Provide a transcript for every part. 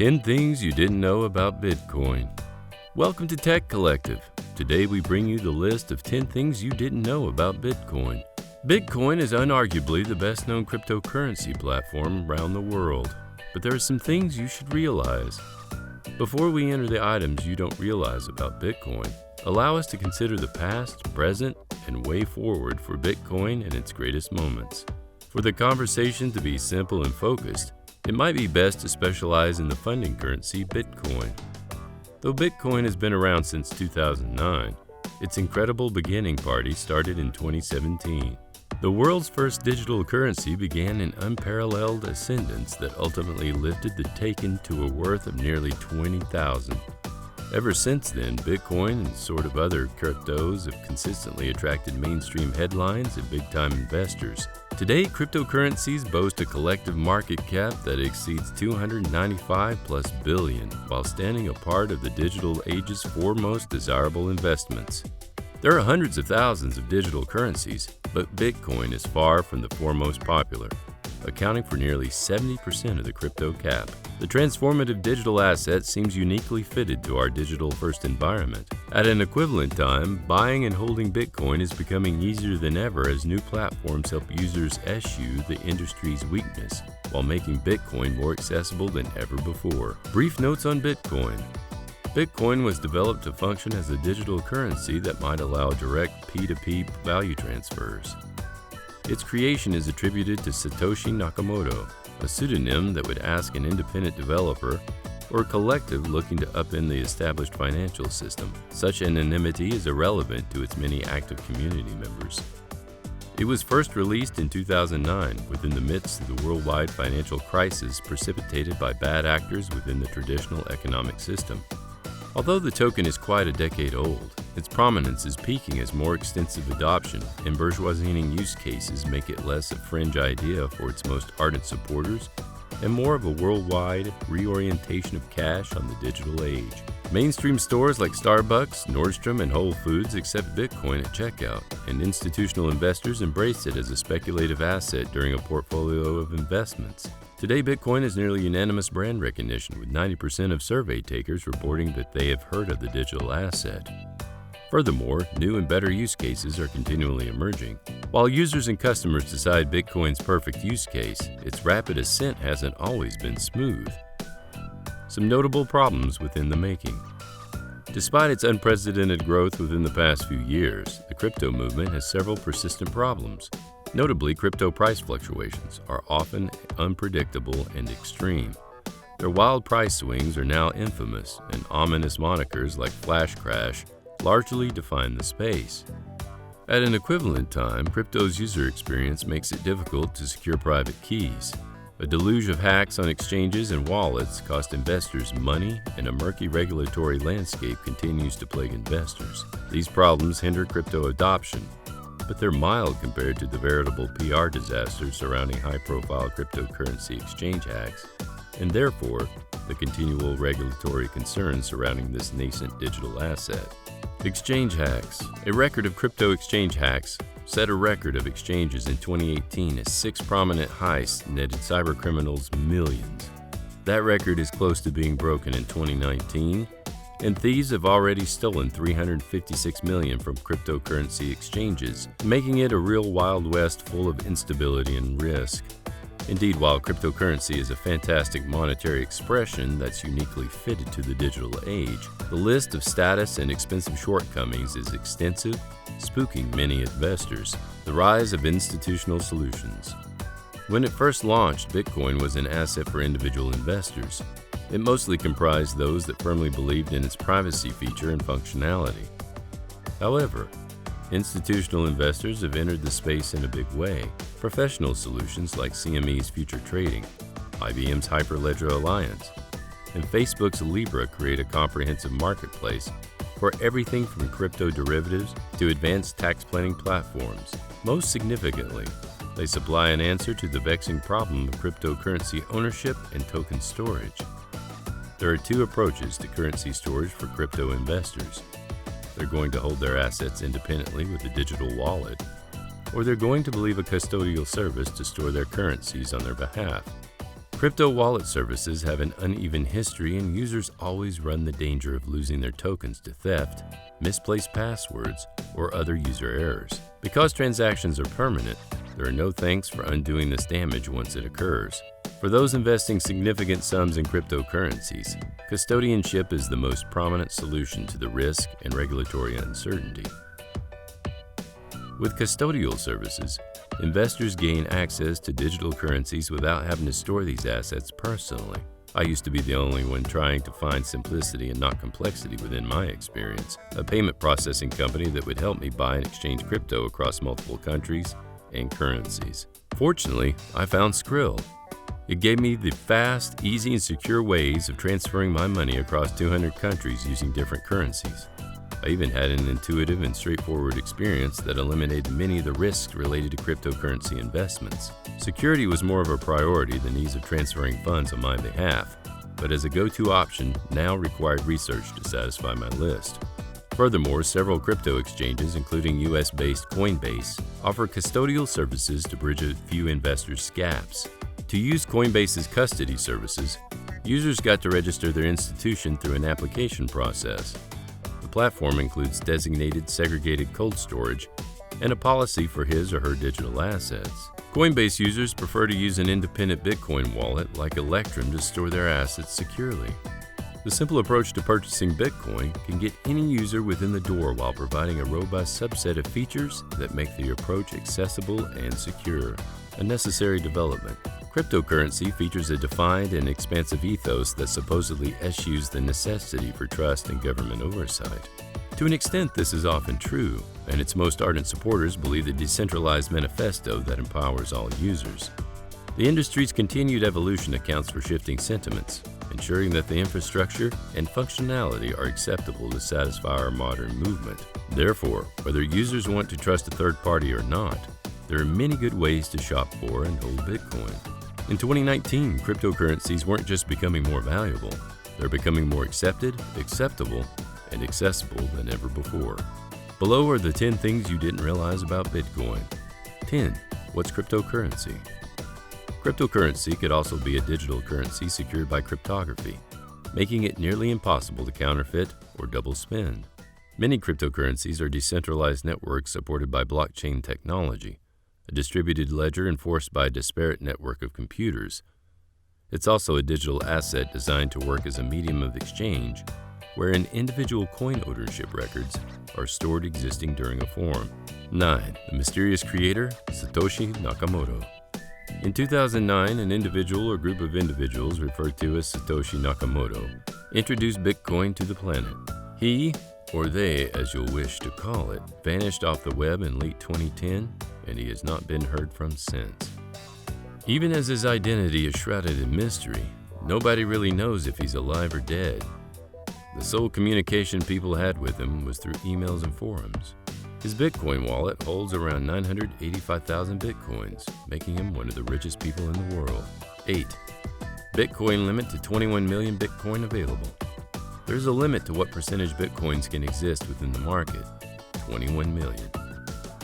10 Things You Didn't Know About Bitcoin. Welcome to Tech Collective. Today we bring you the list of 10 things you didn't know about Bitcoin. Bitcoin is unarguably the best known cryptocurrency platform around the world, but there are some things you should realize. Before we enter the items you don't realize about Bitcoin, allow us to consider the past, present, and way forward for Bitcoin and its greatest moments. For the conversation to be simple and focused, it might be best to specialize in the funding currency Bitcoin. Though Bitcoin has been around since 2009, its incredible beginning party started in 2017. The world's first digital currency began an unparalleled ascendance that ultimately lifted the token to a worth of nearly $20,000. Ever since then, Bitcoin and sort of other cryptos have consistently attracted mainstream headlines and big-time investors. Today, cryptocurrencies boast a collective market cap that exceeds $295+ billion, while standing apart of the digital age's foremost desirable investments. There are hundreds of thousands of digital currencies, but Bitcoin is far from the foremost popular, accounting for nearly 70% of the crypto cap. The transformative digital asset seems uniquely fitted to our digital-first environment. At an equivalent time, buying and holding Bitcoin is becoming easier than ever as new platforms help users eschew the industry's weakness, while making Bitcoin more accessible than ever before. Brief notes on Bitcoin. Bitcoin was developed to function as a digital currency that might allow direct P2P value transfers. Its creation is attributed to Satoshi Nakamoto, a pseudonym that would ask an independent developer or a collective looking to upend the established financial system. Such anonymity is irrelevant to its many active community members. It was first released in 2009 within the midst of the worldwide financial crisis precipitated by bad actors within the traditional economic system. Although the token is quite a decade old, its prominence is peaking as more extensive adoption and bourgeoising use cases make it less a fringe idea for its most ardent supporters and more of a worldwide reorientation of cash on the digital age. Mainstream stores like Starbucks, Nordstrom, and Whole Foods accept Bitcoin at checkout, and institutional investors embrace it as a speculative asset during a portfolio of investments. Today, Bitcoin is nearly unanimous brand recognition, with 90% of survey takers reporting that they have heard of the digital asset. Furthermore, new and better use cases are continually emerging. While users and customers decide Bitcoin's perfect use case, its rapid ascent hasn't always been smooth. Some notable problems within the making. Despite its unprecedented growth within the past few years, the crypto movement has several persistent problems. Notably, crypto price fluctuations are often unpredictable and extreme. Their wild price swings are now infamous, and ominous monikers like flash crash largely define the space. At an equivalent time, crypto's user experience makes it difficult to secure private keys. A deluge of hacks on exchanges and wallets cost investors money, and a murky regulatory landscape continues to plague investors. These problems hinder crypto adoption, but they're mild compared to the veritable PR disasters surrounding high-profile cryptocurrency exchange hacks, and therefore, the continual regulatory concerns surrounding this nascent digital asset. Exchange hacks. A record of crypto exchange hacks set a record of exchanges in 2018 as 6 prominent heists netted cybercriminals millions. That record is close to being broken in 2019, and thieves have already stolen $356 million from cryptocurrency exchanges, making it a real Wild West full of instability and risk. Indeed, while cryptocurrency is a fantastic monetary expression that's uniquely fitted to the digital age, the list of status and expensive shortcomings is extensive, spooking many investors. The rise of institutional solutions. When it first launched, Bitcoin was an asset for individual investors. It mostly comprised those that firmly believed in its privacy feature and functionality. However, institutional investors have entered the space in a big way. Professional solutions like CME's Future Trading, IBM's Hyperledger Alliance, and Facebook's Libra create a comprehensive marketplace for everything from crypto derivatives to advanced tax planning platforms. Most significantly, they supply an answer to the vexing problem of cryptocurrency ownership and token storage. There are 2 approaches to currency storage for crypto investors. They're going to hold their assets independently with a digital wallet, or they're going to believe a custodial service to store their currencies on their behalf. Crypto wallet services have an uneven history, and users always run the danger of losing their tokens to theft, misplaced passwords, or other user errors. Because transactions are permanent, there are no thanks for undoing this damage once it occurs. For those investing significant sums in cryptocurrencies, custodianship is the most prominent solution to the risk and regulatory uncertainty. With custodial services, investors gain access to digital currencies without having to store these assets personally. I used to be the only one trying to find simplicity and not complexity within my experience, a payment processing company that would help me buy and exchange crypto across multiple countries and currencies. Fortunately, I found Skrill. It gave me the fast, easy, and secure ways of transferring my money across 200 countries using different currencies. I even had an intuitive and straightforward experience that eliminated many of the risks related to cryptocurrency investments. Security was more of a priority than ease of transferring funds on my behalf, but as a go-to option now required research to satisfy my list. Furthermore, several crypto exchanges, including US-based Coinbase, offer custodial services to bridge a few investors' gaps. To use Coinbase's custody services, users got to register their institution through an application process. The platform includes designated segregated cold storage and a policy for his or her digital assets. Coinbase users prefer to use an independent Bitcoin wallet like Electrum to store their assets securely. The simple approach to purchasing Bitcoin can get any user within the door while providing a robust subset of features that make the approach accessible and secure, a necessary development. Cryptocurrency features a defined and expansive ethos that supposedly eschews the necessity for trust and government oversight. To an extent, this is often true, and its most ardent supporters believe the decentralized manifesto that empowers all users. The industry's continued evolution accounts for shifting sentiments, ensuring that the infrastructure and functionality are acceptable to satisfy our modern movement. Therefore, whether users want to trust a third party or not, there are many good ways to shop for and hold Bitcoin. In 2019, cryptocurrencies weren't just becoming more valuable, they're becoming more accepted, acceptable, and accessible than ever before. Below are the 10 things you didn't realize about Bitcoin. 10. What's cryptocurrency? Cryptocurrency could also be a digital currency secured by cryptography, making it nearly impossible to counterfeit or double spend. Many cryptocurrencies are decentralized networks supported by blockchain technology, a distributed ledger enforced by a disparate network of computers. It's also a digital asset designed to work as a medium of exchange, wherein individual coin ownership records are stored existing during a form. 9. The mysterious creator, Satoshi Nakamoto. In 2009, an individual or group of individuals referred to as Satoshi Nakamoto introduced Bitcoin to the planet. He, or they as you'll wish to call it, vanished off the web in late 2010, and he has not been heard from since. Even as his identity is shrouded in mystery, nobody really knows if he's alive or dead. The sole communication people had with him was through emails and forums. His Bitcoin wallet holds around 985,000 Bitcoins, making him one of the richest people in the world. 8. Bitcoin limit to 21 million Bitcoin available. There's a limit to what percentage Bitcoins can exist within the market, 21 million.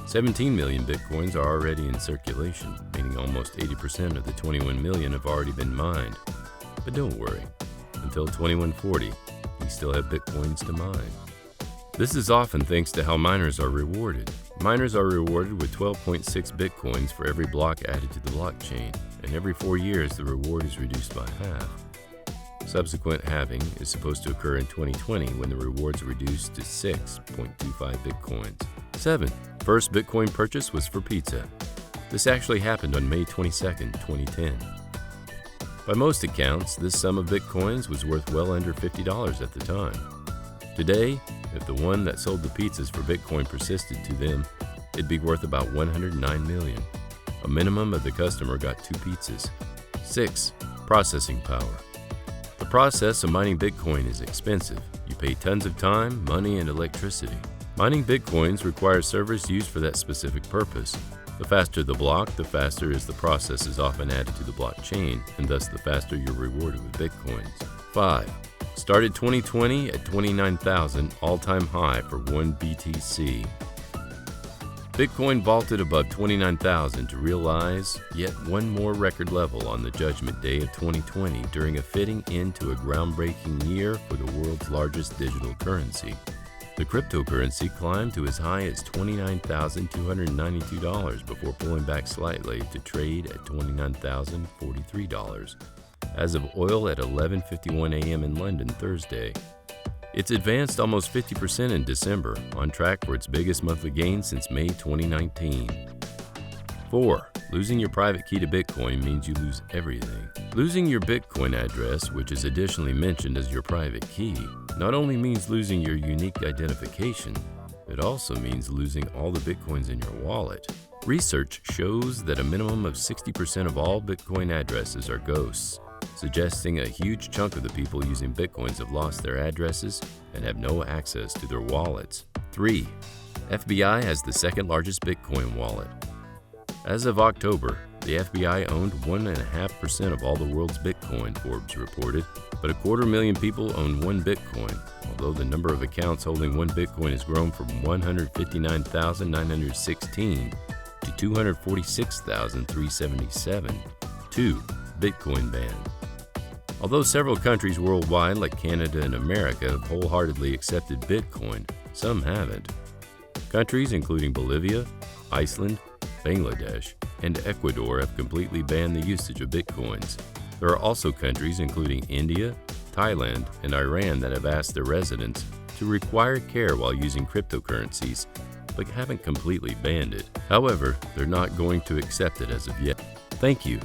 17 million Bitcoins are already in circulation, meaning almost 80% of the 21 million have already been mined. But don't worry, until 2140, we still have Bitcoins to mine. This is often thanks to how miners are rewarded. Miners are rewarded with 12.6 Bitcoins for every block added to the blockchain, and every 4 years the reward is reduced by half. Subsequent halving is supposed to occur in 2020 when the rewards are reduced to 6.25 Bitcoins. 7. First Bitcoin purchase was for pizza. This actually happened on May 22, 2010. By most accounts, this sum of Bitcoins was worth well under $50 at the time. Today, if the one that sold the pizzas for Bitcoin persisted to them, it'd be worth about $109 million. A minimum of the customer got 2 pizzas. 6. Processing power. The process of mining Bitcoin is expensive. You pay tons of time, money, and electricity. Mining Bitcoins requires servers used for that specific purpose. The faster the block, the faster as the process is often added to the blockchain, and thus the faster you're rewarded with Bitcoins. 5. Started 2020 at 29,000, all-time high for 1 BTC. Bitcoin vaulted above 29,000 to realize yet one more record level on the Judgment Day of 2020 during a fitting end to a groundbreaking year for the world's largest digital currency. The cryptocurrency climbed to as high as $29,292 before pulling back slightly to trade at $29,043 as of oil at 11:51 a.m. in London Thursday. It's advanced almost 50% in December, on track for its biggest monthly gain since May 2019. 4. Losing your private key to Bitcoin means you lose everything. Losing your Bitcoin address, which is additionally mentioned as your private key, not only means losing your unique identification, it also means losing all the Bitcoins in your wallet. Research shows that a minimum of 60% of all Bitcoin addresses are ghosts, suggesting a huge chunk of the people using Bitcoins have lost their addresses and have no access to their wallets. 3. FBI has the second largest Bitcoin wallet. As of October, the FBI owned 1.5% of all the world's Bitcoin, Forbes reported, but 250,000 people own one Bitcoin, although the number of accounts holding one Bitcoin has grown from 159,916 to 246,377. 2. Bitcoin ban. Although several countries worldwide, like Canada and America, have wholeheartedly accepted Bitcoin, some haven't. Countries including Bolivia, Iceland, Bangladesh, and Ecuador have completely banned the usage of Bitcoins. There are also countries including India, Thailand, and Iran that have asked their residents to require care while using cryptocurrencies, but haven't completely banned it. However, they're not going to accept it as of yet. Thank you